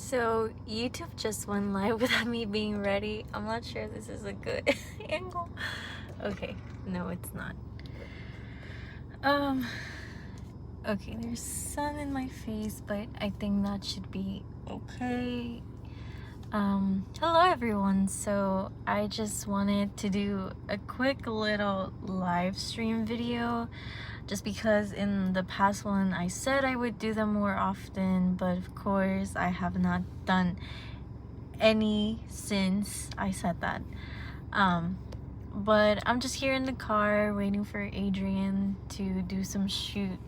So YouTube just went live without me being ready. I'm not sure this is a good angle. Okay, no, it's not. Okay, there's sun in my face, but I think that should be okay. Hello everyone. So I just wanted to do a quick little live stream video just because in the past one I said I would do them more often, but of course I have not done any since I said that. But I'm just here in the car waiting for Adrian to do some shoot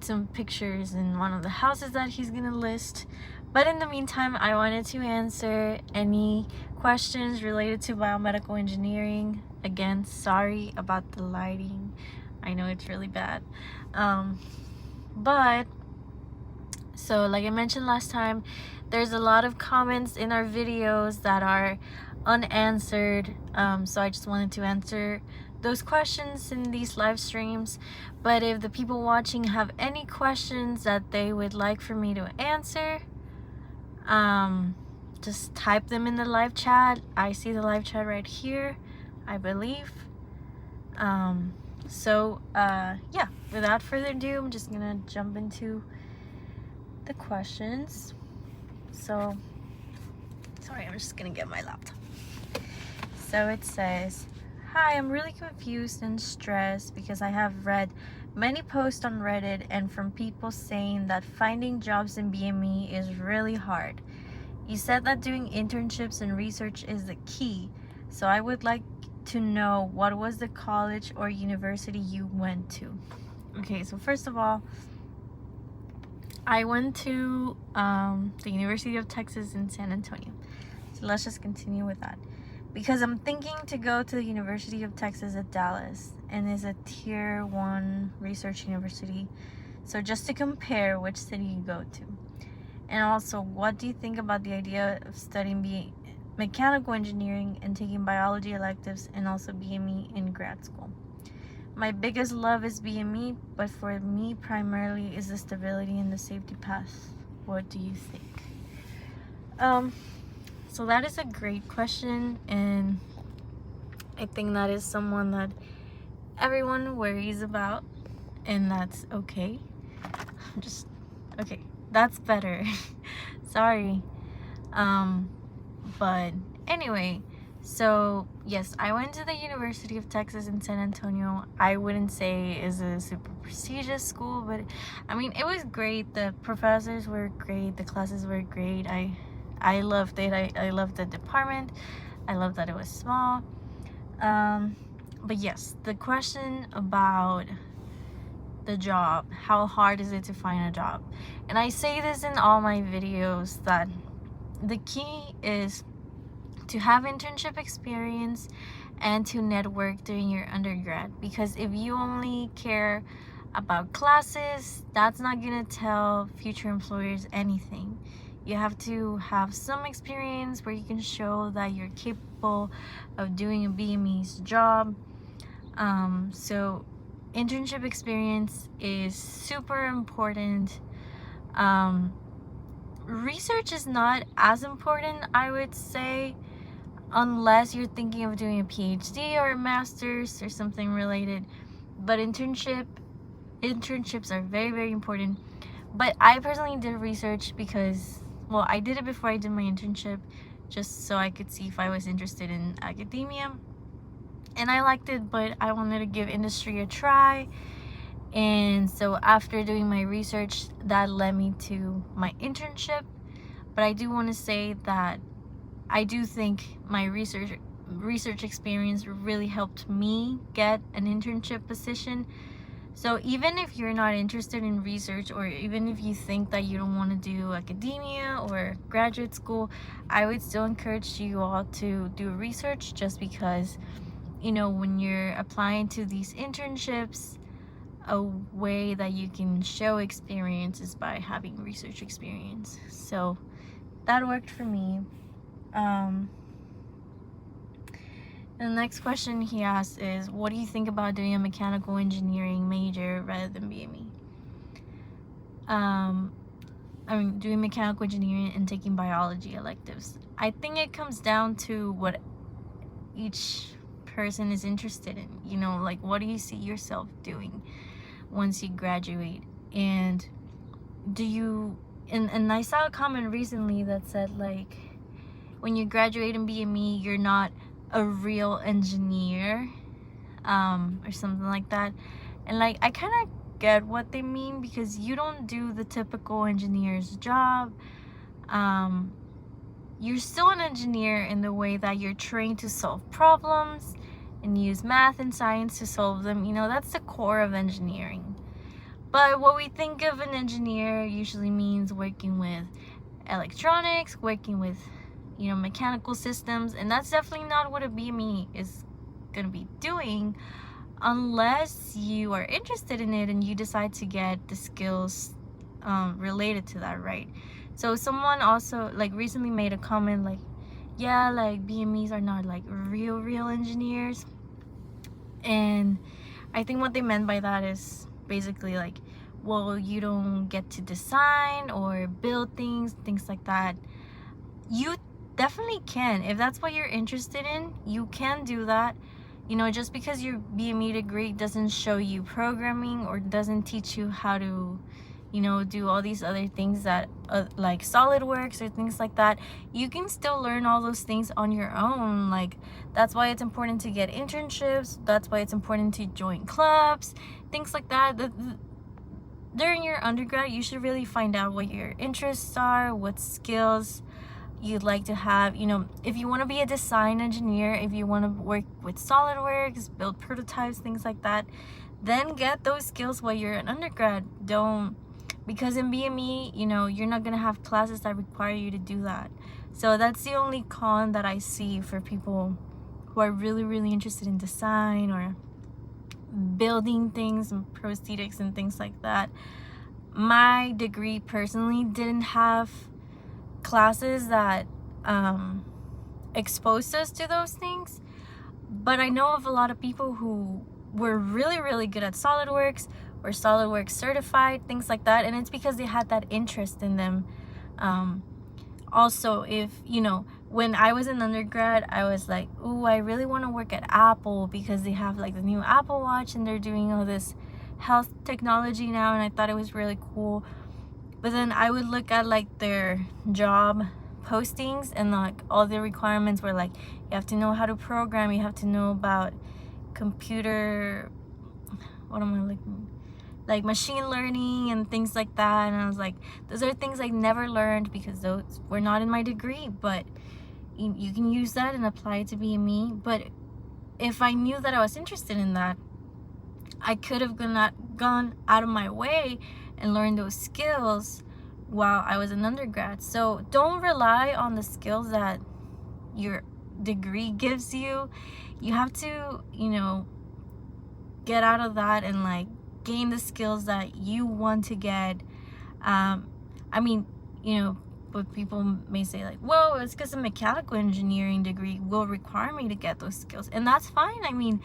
some pictures in one of the houses that he's gonna list. But in the meantime, I wanted to answer any questions related to biomedical engineering. Again, sorry about the lighting. I know it's really bad. But so like I mentioned last time, there's a lot of comments in our videos that are unanswered. So I just wanted to answer those questions in these live streams. But if the people watching have any questions that they would like for me to answer, just type them in the live chat. I see the live chat right here, I believe. Yeah, without further ado, I'm just gonna jump into the questions. So sorry, I'm just gonna get my laptop. So it says, hi, I'm really confused and stressed because I have read many posts on Reddit and from people saying that finding jobs in BME is really hard. You said that doing internships and research is the key, so I would like to know what was the college or university you went to. Okay, so first of all, I went to the University of Texas in San Antonio. So let's just continue with that. Because I'm thinking to go to the University of Texas at Dallas, and is a tier 1 research university. So just to compare which city you go to. And also, what do you think about the idea of studying mechanical engineering and taking biology electives and also BME in grad school? My biggest love is BME, but for me primarily is the stability and the safety path. What do you think? So that is a great question, and I think that is someone that everyone worries about, and that's okay. Okay, that's better. Sorry. But anyway, so yes, I went to the University of Texas in San Antonio. I wouldn't say is a super prestigious school, but I mean, it was great. The professors were great. The classes were great. I loved it. I loved the department. I loved that it was small. But yes, the question about the job, how hard is it to find a job? And I say this in all my videos that the key is to have internship experience and to network during your undergrad, because if you only care about classes, that's not gonna tell future employers anything. You have to have some experience where you can show that you're capable of doing a BME's job. So internship experience is super important. Research is not as important, I would say, unless you're thinking of doing a PhD or a master's or something related. But internships are very, very important. But I personally did research because, well, I did it before I did my internship, just so I could see if I was interested in academia. And I liked it, but I wanted to give industry a try. And so after doing my research, that led me to my internship. But I do want to say that I do think my research experience really helped me get an internship position. So even if you're not interested in research, or even if you think that you don't want to do academia or graduate school, I would still encourage you all to do research, just because, you know, when you're applying to these internships, a way that you can show experience is by having research experience. So that worked for me. The next question he asks is, what do you think about doing a mechanical engineering major rather than BME? doing mechanical engineering and taking biology electives. I think it comes down to what each person is interested in. You know, like, what do you see yourself doing once you graduate? And do you, and I saw a comment recently that said, like, when you graduate in BME, you're not a real engineer, or something like that. And like, I kind of get what they mean, because you don't do the typical engineer's job. You're still an engineer in the way that you're trained to solve problems and use math and science to solve them. You know, that's the core of engineering. But what we think of an engineer usually means working with electronics, working with, you know, mechanical systems, and that's definitely not what a BME is going to be doing, unless you are interested in it and you decide to get the skills related to that, right? So someone also like recently made a comment like, yeah, like BMEs are not like real engineers. And I think what they meant by that is basically like, well, you don't get to design or build things like that. You definitely can. If that's what you're interested in, you can do that. You know, just because your BME degree doesn't show you programming or doesn't teach you how to, you know, do all these other things that like SolidWorks or things like that, you can still learn all those things on your own. Like, that's why it's important to get internships. That's why it's important to join clubs, things like that. During your undergrad, you should really find out what your interests are, what skills you'd like to have. You know, if you want to be a design engineer, if you want to work with SolidWorks, build prototypes, things like that, then get those skills while you're an undergrad. Don't, because in BME, you know, you're not going to have classes that require you to do that. So that's the only con that I see for people who are really interested in design or building things and prosthetics and things like that. My degree personally didn't have classes that exposed us to those things, but I know of a lot of people who were really good at SolidWorks or SolidWorks certified, things like that, and it's because they had that interest in them. Also, if you know, when I was an undergrad, I was like, ooh, I really want to work at Apple because they have like the new Apple Watch and they're doing all this health technology now, and I thought it was really cool. But then I would look at like their job postings, and like all the requirements were like, you have to know how to program, you have to know about computer, what am I looking, like machine learning and things like that. And I was like, those are things I never learned because those were not in my degree, but you can use that and apply it to BME. But if I knew that I was interested in that, I could have gone out of my way and learn those skills while I was an undergrad. So don't rely on the skills that your degree gives you. You have to, you know, get out of that and like gain the skills that you want to get. I mean, you know, but people may say like, well, it's because a mechanical engineering degree will require me to get those skills, and that's fine. I mean,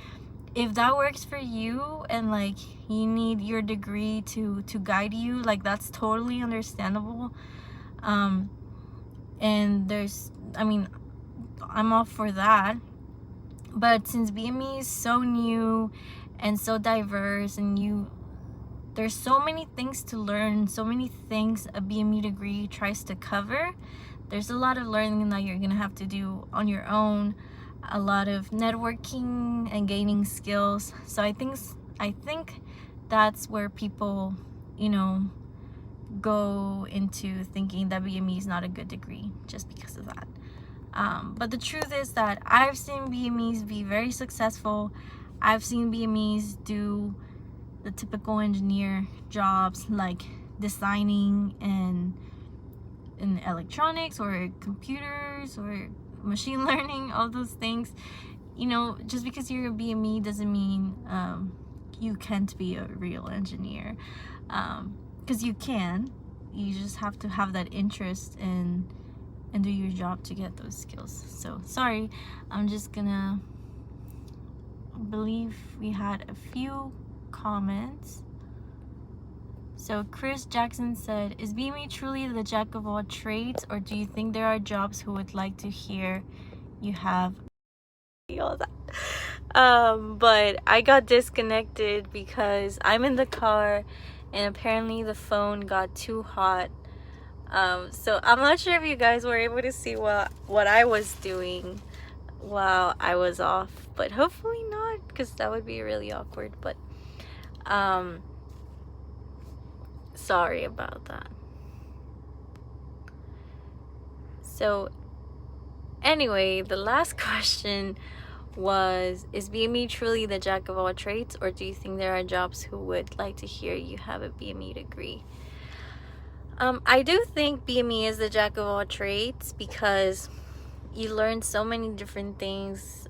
if that works for you and like you need your degree to guide you, like that's totally understandable. And there's, I mean, I'm all for that. But since BME is so new and so diverse, and there's so many things to learn, so many things a BME degree tries to cover, there's a lot of learning that you're gonna have to do on your own, a lot of networking and gaining skills. So I think that's where people, you know, go into thinking that BME is not a good degree just because of that. But the truth is that I've seen BMEs be very successful. I've seen BMEs do the typical engineer jobs like designing and in electronics or computers or machine learning, all those things. You know, just because you're a BME doesn't mean you can't be a real engineer, because you can. You just have to have that interest and do your job to get those skills. So sorry, I'm just gonna believe we had a few comments, So Chris Jackson said, is BME truly the jack of all trades, or do you think there are jobs who would like to hear you have all that? But I got disconnected because I'm in the car and apparently the phone got too hot. So I'm not sure if you guys were able to see what I was doing while I was off, but hopefully not, because that would be really awkward. But sorry about that. So anyway, the last question was, is BME truly the jack of all trades, or do you think there are jobs who would like to hear you have a BME degree? I do think BME is the jack of all trades because you learn so many different things,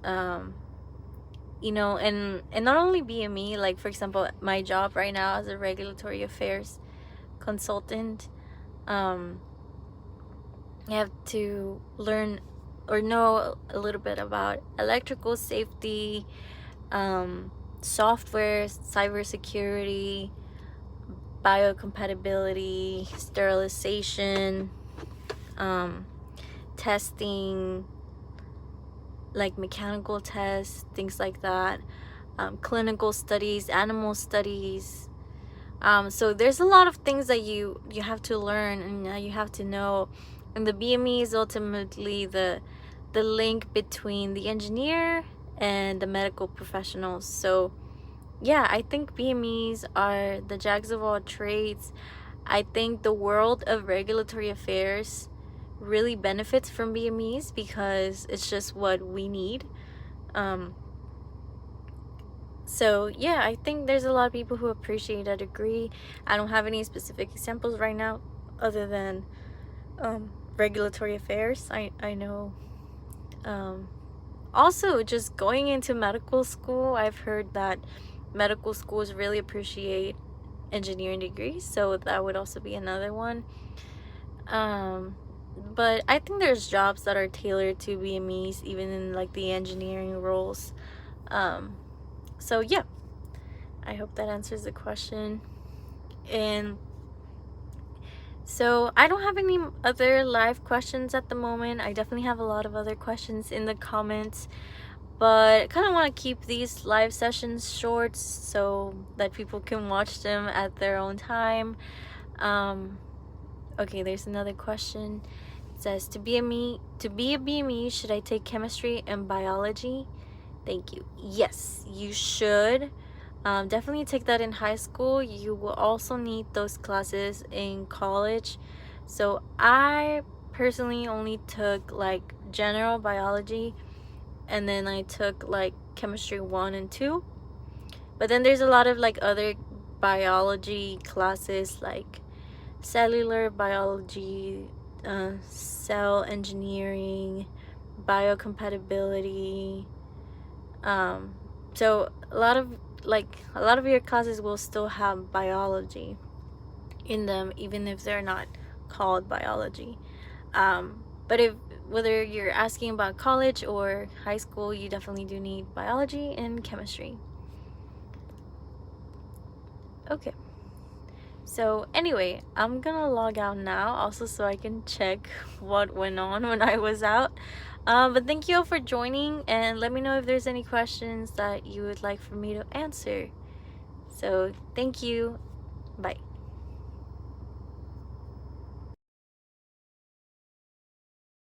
you know, and not only BME, like for example, my job right now as a regulatory affairs consultant, you have to learn or know a little bit about electrical safety, software, cybersecurity, biocompatibility, sterilization, testing, like mechanical tests, things like that, clinical studies, animal studies. So there's a lot of things that you have to learn and you have to know, and the BME is ultimately the link between the engineer and the medical professionals. So yeah, I think BMEs are the jacks of all trades. I think the world of regulatory affairs really benefits from BMEs because it's just what we need. So yeah, I think there's a lot of people who appreciate a degree. I don't have any specific examples right now other than regulatory affairs. I know also just going into medical school, I've heard that medical schools really appreciate engineering degrees, so that would also be another one. But I think there's jobs that are tailored to BMEs, even in like the engineering roles. So yeah, I hope that answers the question. And so I don't have any other live questions at the moment. I definitely have a lot of other questions in the comments, but I kind of want to keep these live sessions short so that people can watch them at their own time. Okay, there's another question. It says, to be a BME, should I take chemistry and biology? Thank you. Yes, you should. Definitely take that in high school. You will also need those classes in college. So I personally only took like general biology, and then I took like chemistry 1 and 2. But then there's a lot of like other biology classes like cellular biology, cell engineering, biocompatibility. So a lot of your classes will still have biology in them, even if they're not called biology. But whether you're asking about college or high school, you definitely do need biology and chemistry. Okay. So anyway, I'm gonna log out now also so I can check what went on when I was out. But thank you all for joining, and let me know if there's any questions that you would like for me to answer. So thank you. Bye.